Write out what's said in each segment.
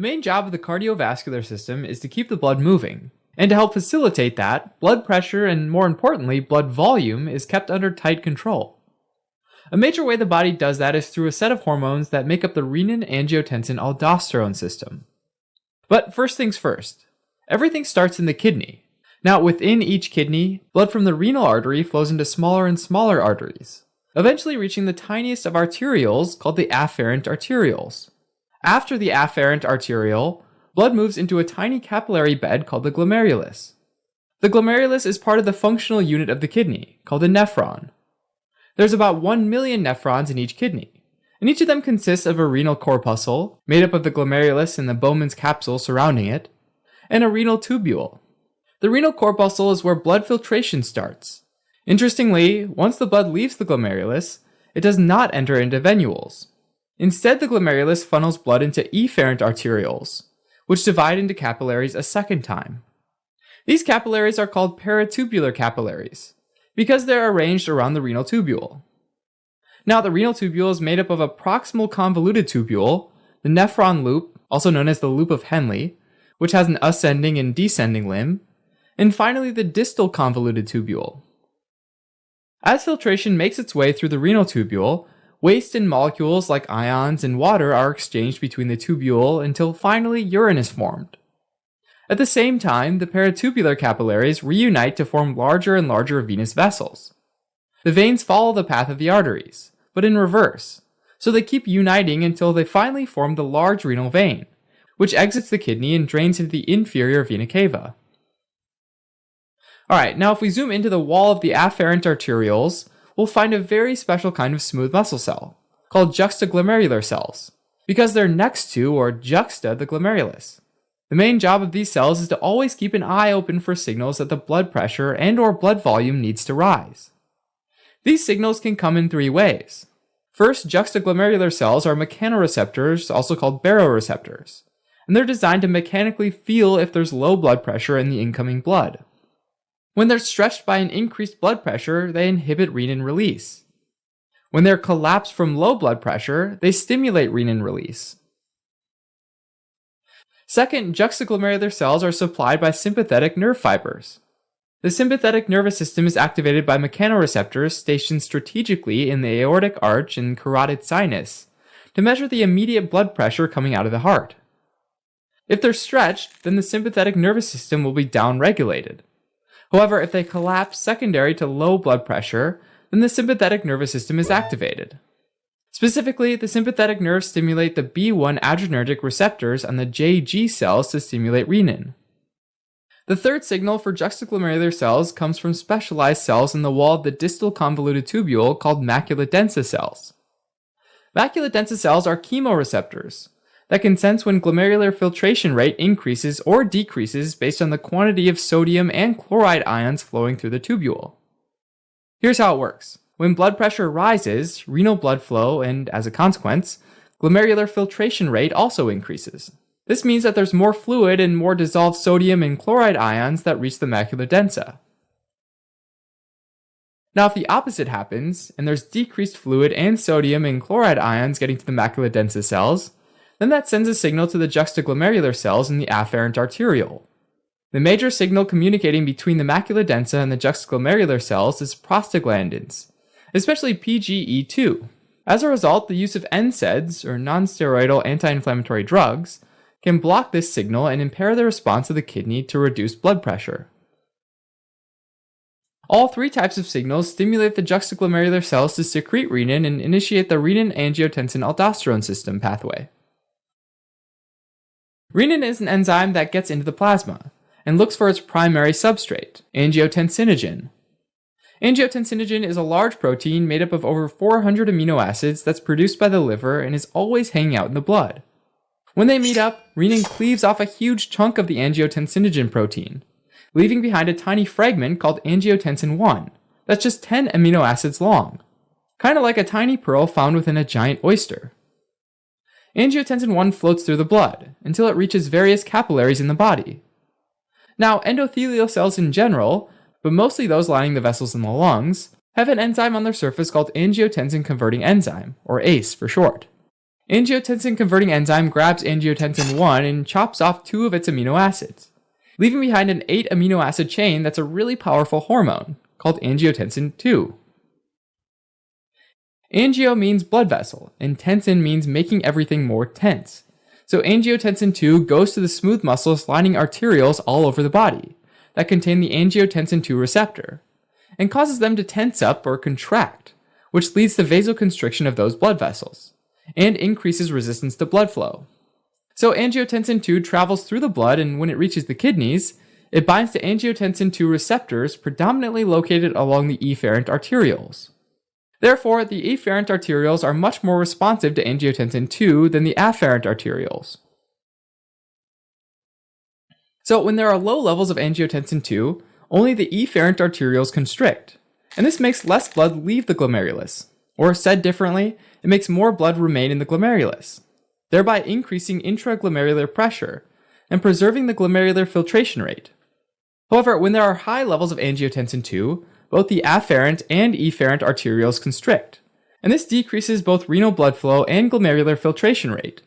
The main job of the cardiovascular system is to keep the blood moving, and to help facilitate that, blood pressure and, more importantly, blood volume is kept under tight control. A major way the body does that is through a set of hormones that make up the Renin-Angiotensin-Aldosterone system. But first things first, everything starts in the kidney. Now, within each kidney, blood from the renal artery flows into smaller and smaller arteries, eventually reaching the tiniest of arterioles called the afferent arterioles. After the afferent arteriole, blood moves into a tiny capillary bed called the glomerulus. The glomerulus is part of the functional unit of the kidney, called a nephron. There's about 1 million nephrons in each kidney, and each of them consists of a renal corpuscle, made up of the glomerulus and the Bowman's capsule surrounding it, and a renal tubule. The renal corpuscle is where blood filtration starts. Interestingly, once the blood leaves the glomerulus, it does not enter into venules. Instead, the glomerulus funnels blood into efferent arterioles, which divide into capillaries a second time. These capillaries are called peritubular capillaries, because they're arranged around the renal tubule. Now, the renal tubule is made up of a proximal convoluted tubule, the nephron loop, also known as the loop of Henle, which has an ascending and descending limb, and finally the distal convoluted tubule. As filtration makes its way through the renal tubule, waste and molecules like ions and water are exchanged between the tubule until finally urine is formed. At the same time, the peritubular capillaries reunite to form larger and larger venous vessels. The veins follow the path of the arteries, but in reverse, so they keep uniting until they finally form the large renal vein, which exits the kidney and drains into the inferior vena cava. Alright, now if we zoom into the wall of the afferent arterioles, we'll find a very special kind of smooth muscle cell, called juxtaglomerular cells, because they're next to or juxta the glomerulus. The main job of these cells is to always keep an eye open for signals that the blood pressure and or blood volume needs to rise. These signals can come in three ways. First, juxtaglomerular cells are mechanoreceptors, also called baroreceptors, and they're designed to mechanically feel if there's low blood pressure in the incoming blood. When they're stretched by an increased blood pressure, they inhibit renin release. When they're collapsed from low blood pressure, they stimulate renin release. Second, juxtaglomerular cells are supplied by sympathetic nerve fibers. The sympathetic nervous system is activated by mechanoreceptors stationed strategically in the aortic arch and carotid sinus to measure the immediate blood pressure coming out of the heart. If they're stretched, then the sympathetic nervous system will be downregulated. However, if they collapse secondary to low blood pressure, then the sympathetic nervous system is activated. Specifically, the sympathetic nerves stimulate the B1 adrenergic receptors on the JG cells to stimulate renin. The third signal for juxtaglomerular cells comes from specialized cells in the wall of the distal convoluted tubule called macula densa cells. Macula densa cells are chemoreceptors that can sense when glomerular filtration rate increases or decreases based on the quantity of sodium and chloride ions flowing through the tubule. Here's how it works. When blood pressure rises, renal blood flow and, as a consequence, glomerular filtration rate also increases. This means that there's more fluid and more dissolved sodium and chloride ions that reach the macula densa. Now, if the opposite happens, and there's decreased fluid and sodium and chloride ions getting to the macula densa cells, then that sends a signal to the juxtaglomerular cells in the afferent arteriole. The major signal communicating between the macula densa and the juxtaglomerular cells is prostaglandins, especially PGE2. As a result, the use of NSAIDs, or non-steroidal anti-inflammatory drugs, can block this signal and impair the response of the kidney to reduce blood pressure. All three types of signals stimulate the juxtaglomerular cells to secrete renin and initiate the renin-angiotensin-aldosterone system pathway. Renin is an enzyme that gets into the plasma and looks for its primary substrate, angiotensinogen. Angiotensinogen is a large protein made up of over 400 amino acids that's produced by the liver and is always hanging out in the blood. When they meet up, renin cleaves off a huge chunk of the angiotensinogen protein, leaving behind a tiny fragment called angiotensin 1 that's just 10 amino acids long, kind of like a tiny pearl found within a giant oyster. Angiotensin 1 floats through the blood until it reaches various capillaries in the body. Now, endothelial cells in general, but mostly those lining the vessels in the lungs, have an enzyme on their surface called angiotensin-converting enzyme, or ACE for short. Angiotensin-converting enzyme grabs angiotensin 1 and chops off 2 of its amino acids, leaving behind an 8 amino acid chain that's a really powerful hormone called angiotensin 2. Angio means blood vessel, and tensin means making everything more tense. So angiotensin 2 goes to the smooth muscles lining arterioles all over the body that contain the angiotensin 2 receptor, and causes them to tense up or contract, which leads to vasoconstriction of those blood vessels, and increases resistance to blood flow. So angiotensin 2 travels through the blood, and when it reaches the kidneys, it binds to angiotensin 2 receptors predominantly located along the efferent arterioles. Therefore, the efferent arterioles are much more responsive to angiotensin 2 than the afferent arterioles. So when there are low levels of angiotensin 2, only the efferent arterioles constrict, and this makes less blood leave the glomerulus, or said differently, it makes more blood remain in the glomerulus, thereby increasing intraglomerular pressure and preserving the glomerular filtration rate. However, when there are high levels of angiotensin 2, both the afferent and efferent arterioles constrict, and this decreases both renal blood flow and glomerular filtration rate.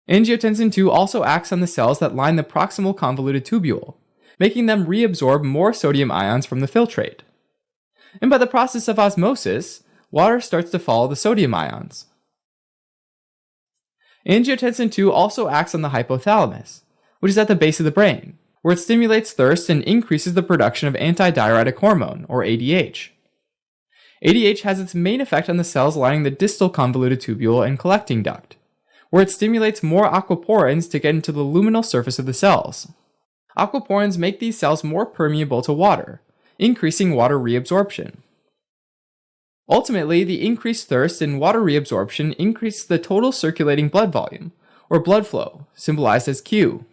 Angiotensin 2 also acts on the cells that line the proximal convoluted tubule, making them reabsorb more sodium ions from the filtrate. And by the process of osmosis, water starts to follow the sodium ions. Angiotensin 2 also acts on the hypothalamus, which is at the base of the brain, where it stimulates thirst and increases the production of antidiuretic hormone, or ADH. ADH has its main effect on the cells lining the distal convoluted tubule and collecting duct, where it stimulates more aquaporins to get into the luminal surface of the cells. Aquaporins make these cells more permeable to water, increasing water reabsorption. Ultimately, the increased thirst and water reabsorption increases the total circulating blood volume, or blood flow, symbolized as Q.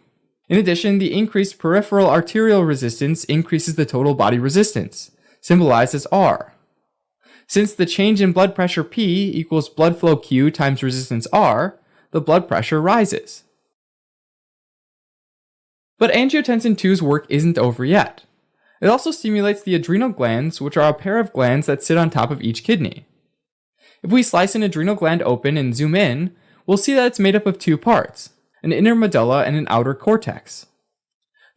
In addition, the increased peripheral arterial resistance increases the total body resistance, symbolized as R. Since the change in blood pressure P equals blood flow Q times resistance R, the blood pressure rises. But angiotensin 2's work isn't over yet. It also stimulates the adrenal glands, which are a pair of glands that sit on top of each kidney. If we slice an adrenal gland open and zoom in, we'll see that it's made up of 2 parts, an inner medulla and an outer cortex.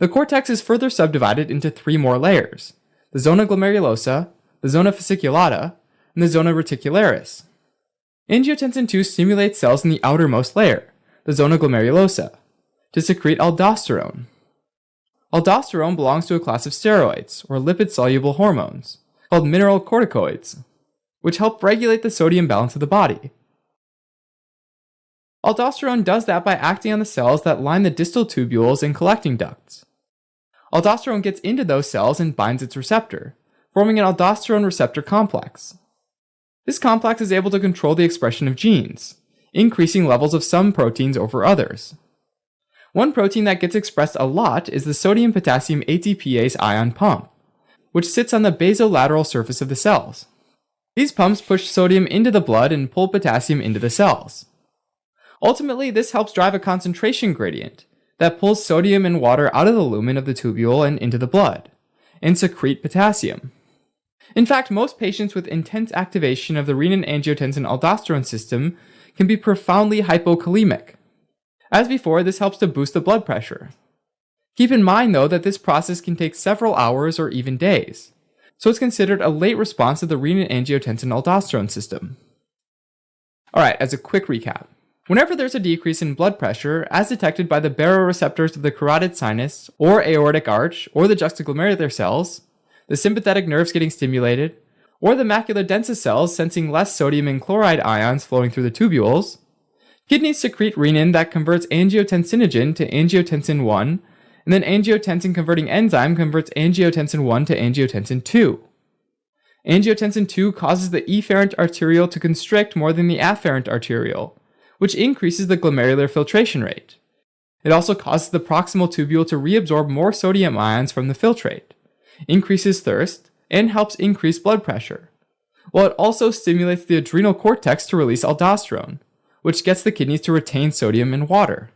The cortex is further subdivided into 3 more layers, the zona glomerulosa, the zona fasciculata, and the zona reticularis. Angiotensin 2 stimulates cells in the outermost layer, the zona glomerulosa, to secrete aldosterone. Aldosterone belongs to a class of steroids, or lipid-soluble hormones, called mineralocorticoids, which help regulate the sodium balance of the body. Aldosterone does that by acting on the cells that line the distal tubules and collecting ducts. Aldosterone gets into those cells and binds its receptor, forming an aldosterone receptor complex. This complex is able to control the expression of genes, increasing levels of some proteins over others. One protein that gets expressed a lot is the sodium-potassium ATPase ion pump, which sits on the basolateral surface of the cells. These pumps push sodium into the blood and pull potassium into the cells. Ultimately, this helps drive a concentration gradient that pulls sodium and water out of the lumen of the tubule and into the blood, and secrete potassium. In fact, most patients with intense activation of the renin-angiotensin-aldosterone system can be profoundly hypokalemic. As before, this helps to boost the blood pressure. Keep in mind, though, that this process can take several hours or even days, so it's considered a late response to the renin-angiotensin-aldosterone system. Alright, as a quick recap. Whenever there's a decrease in blood pressure, as detected by the baroreceptors of the carotid sinus, or aortic arch, or the juxtaglomerular cells, the sympathetic nerves getting stimulated, or the macular densa cells sensing less sodium and chloride ions flowing through the tubules, kidneys secrete renin that converts angiotensinogen to angiotensin 1, and then angiotensin-converting enzyme converts angiotensin 1 to angiotensin 2. Angiotensin 2 causes the efferent arteriole to constrict more than the afferent arteriole, which increases the glomerular filtration rate. It also causes the proximal tubule to reabsorb more sodium ions from the filtrate, increases thirst, and helps increase blood pressure, while it also stimulates the adrenal cortex to release aldosterone, which gets the kidneys to retain sodium and water.